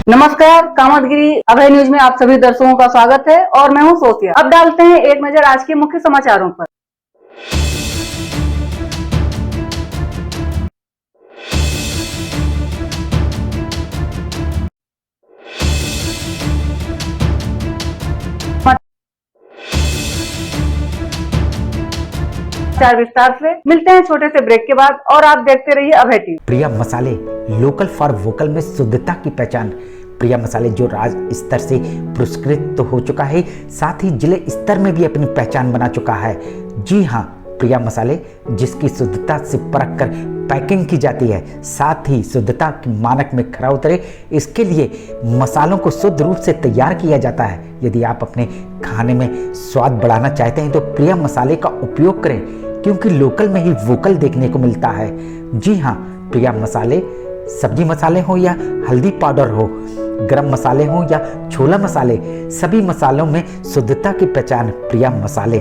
नमस्कार, कामतगिरी अभय न्यूज में आप सभी दर्शकों का स्वागत है और मैं हूं सोफिया। अब डालते हैं एक नजर आज के मुख्य समाचारों पर। विस्तार से मिलते हैं छोटे से ब्रेक के बाद और आप देखते रहिए अभय टीवी। प्रिया मसाले, लोकल फॉर वोकल में शुद्धता की पहचान। प्रिया मसाले जो राज्य स्तर से पुरस्कृत तो हो चुका है, साथ ही जिले स्तर में भी अपनी पहचान बना चुका है। जी हाँ, प्रिया मसाले जिसकी शुद्धता से परख कर पैकिंग की जाती है, साथ ही शुद्धता के मानक में खरा उतरे, इसके लिए मसालों को शुद्ध रूप से तैयार किया जाता है। यदि आप अपने खाने में स्वाद बढ़ाना चाहते हैं तो प्रिया मसाले का उपयोग करें, क्योंकि लोकल में ही वोकल देखने को मिलता है। जी हाँ, प्रिया मसाले सब्जी मसाले हो या हल्दी पाउडर हो, गरम मसाले हो या छोला मसाले, सभी मसालों में शुद्धता की पहचान प्रिया मसाले।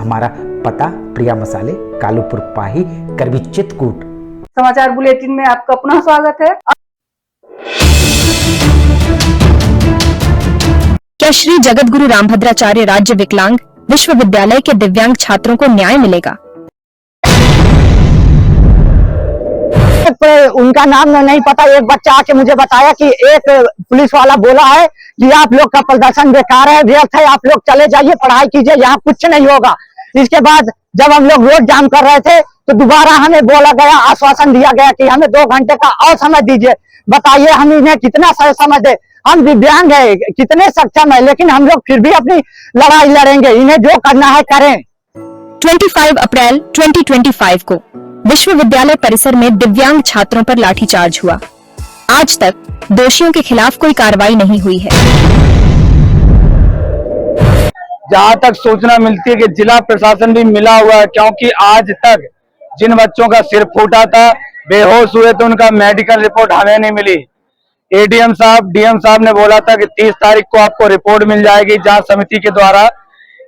हमारा पता प्रिया मसाले, कालूपुर पाही, करबी चित्रकूट। समाचार बुलेटिन में आपका पुनः स्वागत है। क्या श्री जगतगुरु रामभद्राचार्य राज्य विकलांग विश्वविद्यालय के दिव्यांग छात्रों को न्याय मिलेगा? उनका नाम नहीं पता। एक बच्चा आके मुझे बताया कि एक पुलिस वाला बोला है कि आप लोग का प्रदर्शन बेकार है, व्यर्थ है, आप लोग चले जाइए, पढ़ाई कीजिए, यहाँ कुछ नहीं होगा। इसके बाद जब हम लोग रोड जाम कर रहे थे तो दोबारा हमें बोला गया, आश्वासन दिया गया कि हमें 2 घंटे का और समय दीजिए। बताइए हम इन्हें कितना समय दे? हम दिव्यांग है, कितने सक्षम है, लेकिन हम लोग फिर भी अपनी लड़ाई लड़ेंगे। इन्हें जो करना है करें। 25 अप्रैल 2025 को विश्वविद्यालय परिसर में दिव्यांग छात्रों पर लाठीचार्ज हुआ। आज तक दोषियों के खिलाफ कोई कार्रवाई नहीं हुई है। जहाँ तक सूचना मिलती है कि जिला प्रशासन भी मिला हुआ है, क्योंकि आज तक जिन बच्चों का सिर फूटा था, बेहोश हुए तो उनका मेडिकल रिपोर्ट हमें नहीं मिली। एडीएम साहब, डीएम साहब ने बोला था कि 30 तारीख को आपको रिपोर्ट मिल जाएगी जांच समिति के द्वारा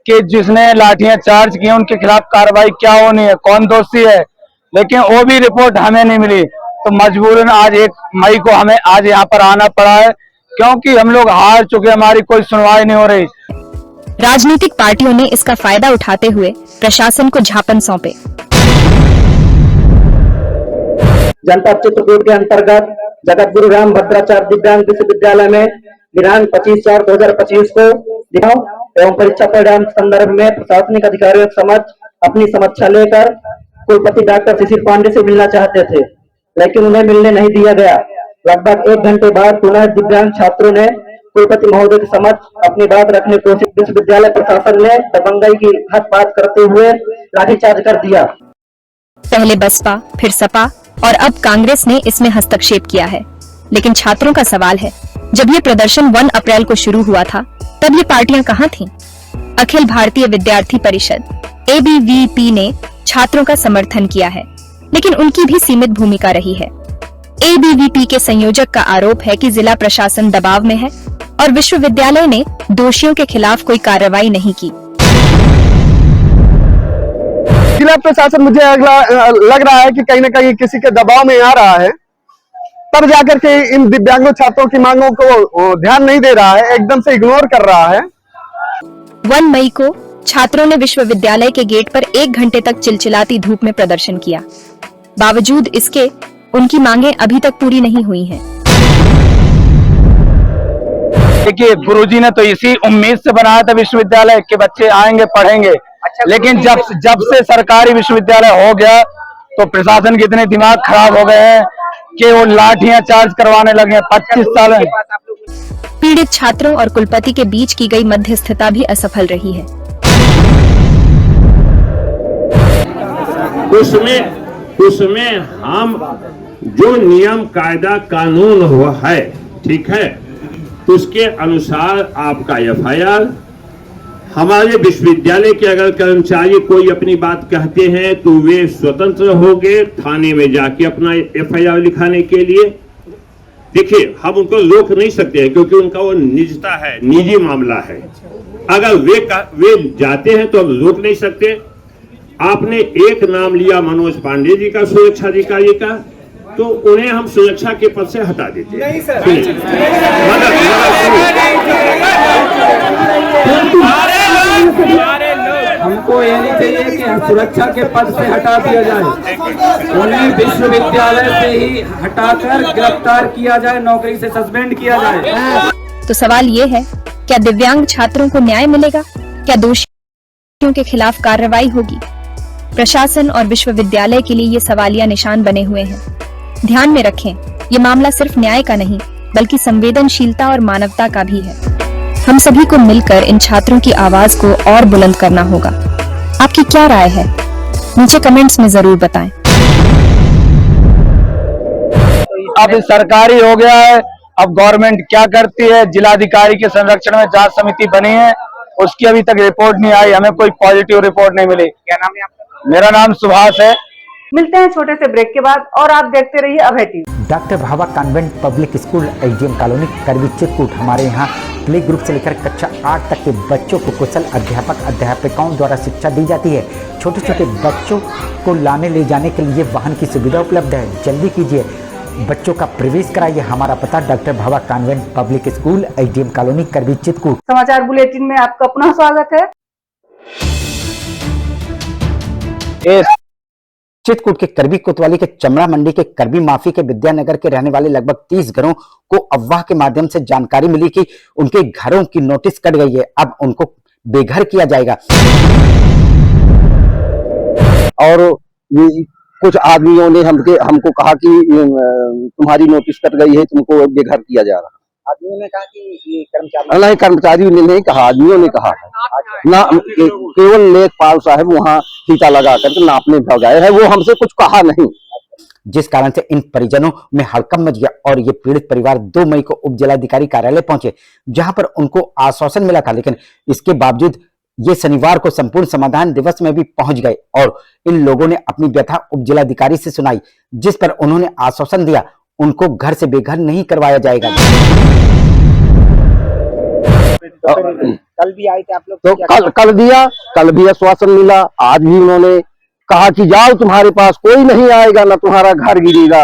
कि जिसने लाठियां चार्ज की उनके खिलाफ कार्रवाई क्या होनी है, कौन दोषी है, लेकिन वो भी रिपोर्ट हमें नहीं मिली। तो मजबूरन आज 1 मई को हमें आज यहाँ पर आना पड़ा है, क्योंकि हम लोग हार चुके, हमारी कोई सुनवाई नहीं हो रही। राजनीतिक पार्टियों ने इसका फायदा उठाते हुए प्रशासन को झापन सौंपे। जनपद चित्रकूट के अंतर्गत जगतगुरु रामभद्राचार्य दिव्यांग विश्वविद्यालय में दिनांक 25/4/2025 को एवं परीक्षा परिणाम संदर्भ में प्रशासनिक अधिकारियों के समक्ष अपनी समीक्षा लेकर कुलपति डॉक्टर शिशिर पांडे से मिलना चाहते थे, लेकिन उन्हें मिलने नहीं दिया गया। लगभग 1 घंटे बाद पुनः दिव्यांग छात्रों ने कुलपति महोदय के समक्ष अपनी बात रखने की कोशिश। विश्वविद्यालय प्रशासन ने दबंगई की हद बात करते हुए लाठीचार्ज कर दिया। पहले बसपा, फिर सपा और अब कांग्रेस ने इसमें हस्तक्षेप किया है। लेकिन छात्रों का सवाल है, जब ये प्रदर्शन 1 अप्रैल को शुरू हुआ था तब ये पार्टियां कहां थीं? अखिल भारतीय विद्यार्थी परिषद ABVP ने छात्रों का समर्थन किया है, लेकिन उनकी भी सीमित भूमिका रही है। ABVP के संयोजक का आरोप है कि जिला प्रशासन दबाव में है और विश्वविद्यालय ने दोषियों के खिलाफ कोई कार्रवाई नहीं की। जिला प्रशासन मुझे लग रहा है कि कहीं न कहीं किसी के दबाव में आ रहा है, तब जाकर के इन दिव्यांगों छात्रों की मांगों को ध्यान नहीं दे रहा है, एकदम से इग्नोर कर रहा है। 1 मई को छात्रों ने विश्वविद्यालय के गेट पर 1 घंटे तक चिलचिलाती धूप में प्रदर्शन किया। बावजूद इसके उनकी मांगें अभी तक पूरी नहीं हुई हैं। देखिए, गुरुजी ने तो इसी उम्मीद से बनाया था विश्वविद्यालय के बच्चे आएंगे पढ़ेंगे, लेकिन जब से सरकारी विश्वविद्यालय हो गया तो प्रशासन के इतने दिमाग खराब हो गए हैं कि वो लाठियां चार्ज करवाने लगे। 25 साल पीड़ित छात्रों और कुलपति के बीच की गई मध्यस्थता भी असफल रही है। उसमें हम जो नियम कायदा कानून हुआ है, ठीक है, उसके अनुसार आपका FIR, हमारे विश्वविद्यालय के अगर कर्मचारी कोई अपनी बात कहते हैं तो वे स्वतंत्र होंगे थाने में जाके अपना FIR लिखाने के लिए। देखिए, हम उनको रोक नहीं सकते हैं क्योंकि उनका वो निजता है, निजी मामला है। अगर वे जाते हैं तो हम रोक नहीं सकते। आपने एक नाम लिया मनोज पांडे जी का, सुरक्षा अधिकारी का, तो उन्हें हम सुरक्षा के पद से हटा देते हैं। नहीं सर, हमको ये नहीं चाहिए कि सुरक्षा के पद से हटा दिया जाए, उन्हें विश्वविद्यालय से ही हटाकर गिरफ्तार किया जाए, नौकरी से सस्पेंड किया जाए। तो सवाल ये है, क्या दिव्यांग छात्रों को न्याय मिलेगा? क्या दोषियों के खिलाफ कार्रवाई होगी? प्रशासन और विश्वविद्यालय के लिए ये सवालिया निशान बने हुए हैं। ध्यान में रखें, ये मामला सिर्फ न्याय का नहीं, बल्कि संवेदनशीलता और मानवता का भी है। हम सभी को मिलकर इन छात्रों की आवाज को और बुलंद करना होगा। आपकी क्या राय है? नीचे कमेंट्स में जरूर बताएं। अब सरकारी हो गया है, अब गवर्नमेंट क्या करती है? जिलाधिकारी के संरक्षण में जांच समिति बनी है, उसकी अभी तक रिपोर्ट नहीं आई, हमें कोई पॉजिटिव रिपोर्ट नहीं मिली। क्या नाम है आपका? मेरा नाम सुभाष है। मिलते हैं छोटे से ब्रेक के बाद और आप देखते रहिए Abhay TV. Doctor Bhabha convent public school SDM colony Karwi Chitrakoot. हमारे यहाँ प्ले ग्रुप से लेकर कक्षा 8 तक के बच्चों को कुशल अध्यापक अध्यापिकाओं द्वारा शिक्षा दी जाती है। छोटे छोटे बच्चों को लाने ले जाने के लिए वाहन की सुविधा उपलब्ध है। जल्दी कीजिए, बच्चों का प्रवेश कराइए। हमारा पता doctor Bhabha convent public school SDM colony Karwi Chitrakoot. समाचार बुलेटिन में आपका पुनः स्वागत है। चित्रकूट के करवी कोतवाली के चमड़ा मंडी के करवी माफी के विद्यानगर के रहने वाले लगभग 30 घरों को अफवाह के माध्यम से जानकारी मिली कि उनके घरों की नोटिस कट गई है। अब उनको बेघर किया जाएगा। और कुछ आदमियों ने हमको कहा कि तुम्हारी नोटिस कट गई है, तुमको बेघर किया जा रहा। आदमियों ने कहा कि कर्मचारी नहीं, कर्मचारियों ने नहीं कहा, आदमियों ने कहा है ना। केवल लेखपाल साहब वहाँ फीता लगा करके नापने भगाए है, वो हमसे कुछ कहा नहीं। जिस कारण से इन परिजनों में हड़कंप मच गया और ये पीड़ित परिवार 2 मई को उप जिलाधिकारी कार्यालय पहुंचे, जहां पर उनको आश्वासन मिला था। लेकिन इसके बावजूद ये शनिवार को संपूर्ण समाधान दिवस में भी पहुंच गए और इन लोगों ने अपनी व्यथा उप जिलाधिकारी से सुनाई, जिस पर उन्होंने आश्वासन दिया उनको घर से बेघर नहीं करवाया जाएगा। कल भी आए थे आप लोग, तो कल भी आश्वासन मिला। आज भी उन्होंने कहा कि जाओ, तुम्हारे पास कोई नहीं आएगा, ना तुम्हारा घर गिरेगा,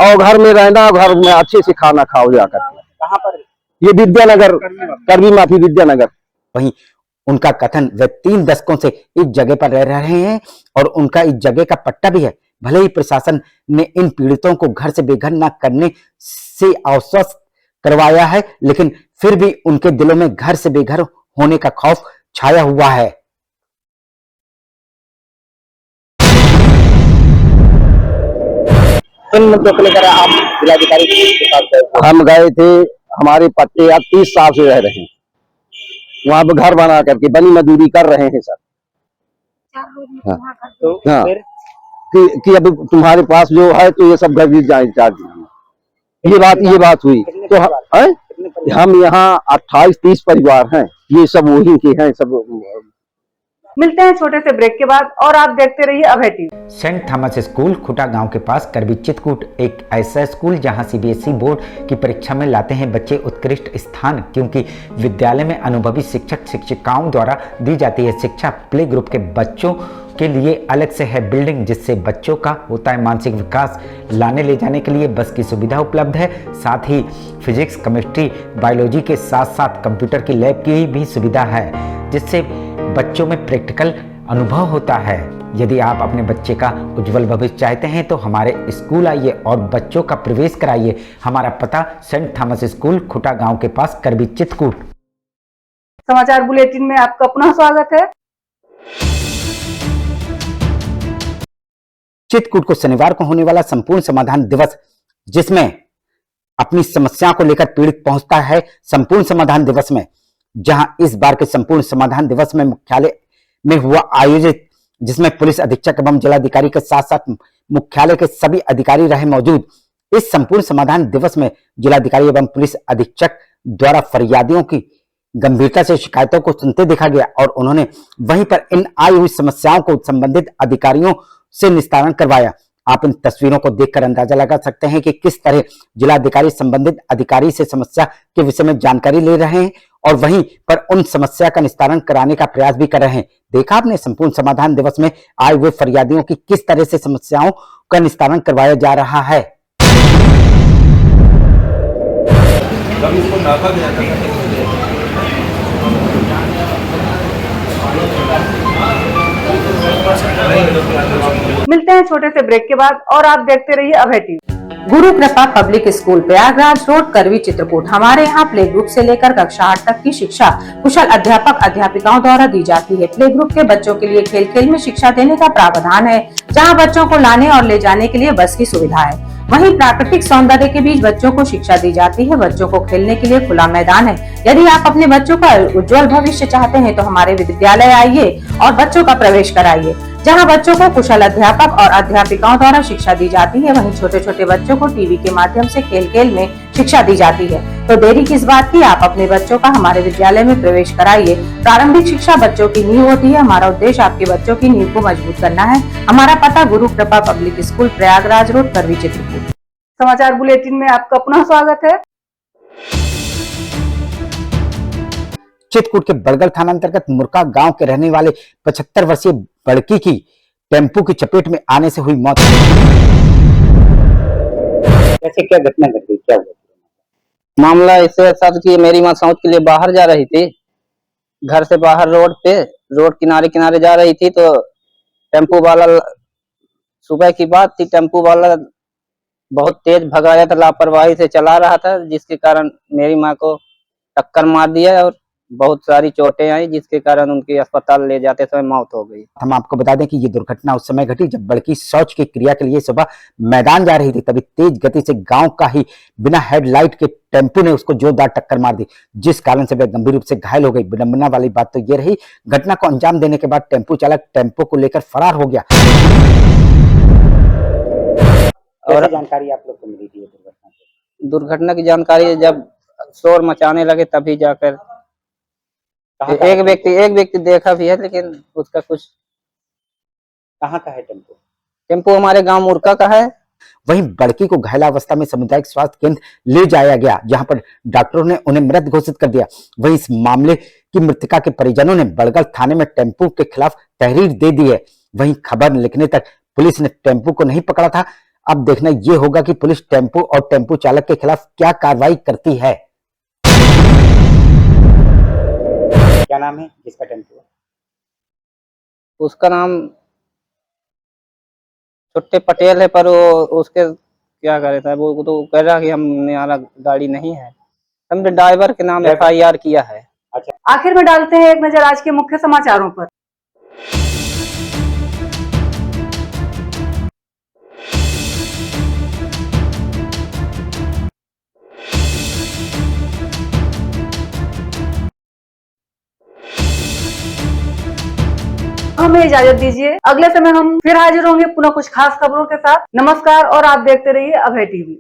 और घर में रहना, घर में अच्छे से खाना खाओ जाकर। कहाँ पर? ये विद्यानगर, करवी माफी विद्यानगर। वहीं उनका कथन वे 3 दशकों से इस जगह पर रह रहे हैं और उनका इस जगह का पट्टा भी है। भले ही प्रशासन ने इन पीड़ितों को घर से बेघर न करने से आश्वस्त करवाया है, लेकिन फिर भी उनके दिलों में घर से बेघर होने का खौफ छाया हुआ है। किन मुद्दों को लेकर आप जिलाधिकारी के पास गए? हम गए थे, हमारे पट्टे अब 30 साल से रह रहे हैं, वहाँ पे घर बना करके बनी मजदूरी कर रहे हैं सर। हाँ, तो हाँ, फिर कि अब तुम्हारे पास जो है तो ये सब घर गिर जाए चार्ज। ये बात हुई तो हम यहाँ 28-30 परिवार हैं, ये सब वही के हैं सब। मिलते हैं छोटे से ब्रेक के बाद और आप देखते रहिए Abhay TV. Saint Thomas school खुटा गांव के पास करवी चित्रकूट एक ऐसा स्कूल जहां सीबीएसई बोर्ड की परीक्षा में लाते हैं बच्चे उत्कृष्ट स्थान, क्योंकि विद्यालय में अनुभवी शिक्षक शिक्षिकाओं द्वारा दी जाती है शिक्षा। प्ले ग्रुप के बच्चों के लिए अलग से है बिल्डिंग, जिससे बच्चों का होता है मानसिक विकास। लाने ले जाने के लिए बस की सुविधा उपलब्ध है, साथ ही फिजिक्स, केमिस्ट्री, बायोलॉजी के साथ साथ कंप्यूटर की लैब की भी सुविधा है, जिससे बच्चों में प्रैक्टिकल अनुभव होता है। यदि आप अपने बच्चे का उज्जवल भविष्य चाहते हैं तो हमारे स्कूल आइए और बच्चों का प्रवेश कराइए। हमारा पता सेंट थॉमस स्कूल खुटा गांव के पास करवी चित्रकूट। समाचार बुलेटिन में आपका पुनः स्वागत है। चित्रकूट को शनिवार को होने वाला संपूर्ण समाधान दिवस, जिसमें अपनी समस्या को लेकर पीड़ित पहुंचता है संपूर्ण समाधान दिवस में, जहां इस बार के संपूर्ण समाधान दिवस में मुख्यालय में हुआ आयोजित, जिसमें पुलिस अधीक्षक एवं जिलाधिकारी के साथ साथ मुख्यालय के सभी अधिकारी रहे मौजूद। इस संपूर्ण समाधान दिवस में जिलाधिकारी एवं पुलिस अधीक्षक द्वारा फरियादियों की गंभीरता से शिकायतों को सुनते देखा गया और उन्होंने वहीं पर इन आई हुई समस्याओं को संबंधित अधिकारियों से निस्तारण करवाया। आप इन तस्वीरों को देखकर अंदाजा लगा सकते हैं कि किस तरह जिलाधिकारी संबंधित अधिकारी से समस्या के विषय में जानकारी ले रहे हैं और वहीं पर उन समस्या का निस्तारण कराने का प्रयास भी कर रहे हैं। देखा आपने संपूर्ण समाधान दिवस में आए हुए फरियादियों की किस तरह से समस्याओं का निस्तारण करवाया जा रहा है। मिलते हैं छोटे से ब्रेक के बाद और आप देखते रहिए अभय टीवी। गुरु कृपा पब्लिक स्कूल प्रयागराज रोड करवी चित्रकूट। हमारे यहाँ प्ले ग्रुप से लेकर कक्षा 8 तक की शिक्षा कुशल अध्यापक अध्यापिकाओं द्वारा दी जाती है। प्ले ग्रुप के बच्चों के लिए खेल खेल में शिक्षा देने का प्रावधान है, जहाँ बच्चों को लाने और ले जाने के लिए बस की सुविधा है। वहीं प्राकृतिक सौंदर्य के बीच बच्चों को शिक्षा दी जाती है। बच्चों को खेलने के लिए खुला मैदान है। यदि आप अपने बच्चों का उज्जवल भविष्य चाहते हैं तो हमारे विद्यालय आइए और बच्चों का प्रवेश कराइए, जहां बच्चों को कुशल अध्यापक और अध्यापिकाओं द्वारा शिक्षा दी जाती है। वहीं छोटे छोटे बच्चों को टीवी के माध्यम से खेल खेल में शिक्षा दी जाती है। तो देरी किस बात की, आप अपने बच्चों का हमारे विद्यालय में प्रवेश कराइए। प्रारंभिक शिक्षा बच्चों की नींव होती है। हमारा उद्देश्य आपके बच्चों की नींव को मजबूत करना है। हमारा पता गुरु कृपा पब्लिक स्कूल प्रयागराज रोड करवी चित्रकूट। समाचार बुलेटिन में आपका पुनः स्वागत है। चित्रकूट के बड़गल थाना अंतर्गत मुरका गांव के रहने वाले 75 वर्षीय बड़की की टेम्पो की चपेट में आने से हुई मौत। ऐसे क्या घटना घट गई, क्या हुआ? मामला ऐसे था कि मेरी माँ शौच के लिए बाहर जा रही थी। घर से बाहर रोड किनारे किनारे जा रही थी तो टेम्पो वाला, सुबह की बात थी, टेम्पो वाला बहुत तेज भगाया था, लापरवाही से चला रहा था, जिसके कारण मेरी माँ को टक्कर मार दिया और बहुत सारी चोटें आई, जिसके कारण उनकी अस्पताल ले जाते समय मौत हो गई। हम आपको बता दें कि ये दुर्घटना उस समय घटी जब बड़की शौच की क्रिया के लिए सुबह मैदान जा रही थी। तभी तेज गति से गांव का ही बिना हेडलाइट के टेम्पो ने उसको जोरदार टक्कर मार दी, जिस कारण से वह गंभीर रूप से घायल हो गई। विडंबना वाली बात तो ये रही, घटना को अंजाम देने के बाद टेम्पो चालक टेम्पो को लेकर फरार हो गया। और जानकारी आप लोग को मिली थी दुर्घटना की जानकारी जब शोर मचाने लगे तभी जाकर एक व्यक्ति देखा भी है, लेकिन उसका कुछ। कहाँ का है टेम्पो? टेम्पो हमारे गांव मुरका का है। वहीं बड़की को घायलावस्था में सामुदायिक स्वास्थ्य केंद्र ले जाया गया, जहां पर डॉक्टरों ने उन्हें मृत घोषित कर दिया। वहीं इस मामले की मृतका के परिजनों ने बड़गल थाने में टेम्पो के खिलाफ तहरीर दे दी है। वहीं खबर लिखने तक पुलिस ने टेम्पो को नहीं पकड़ा था। अब देखना यह होगा कि पुलिस टेम्पो और टेम्पो चालक के खिलाफ क्या कार्रवाई करती है। क्या नाम है जिसका टेम्पो है? उसका नाम छुट्टे पटेल है, पर वो उसके क्या करे था, वो तो कह रहा कि हमारा गाड़ी नहीं है। हमने ड्राइवर के नाम FIR किया है। अच्छा, आखिर में डालते हैं एक नजर आज के मुख्य समाचारों पर। हमें इजाजत दीजिए, अगले समय हम फिर हाजिर होंगे पुनः कुछ खास खबरों के साथ। नमस्कार और आप देखते रहिए अभय टीवी।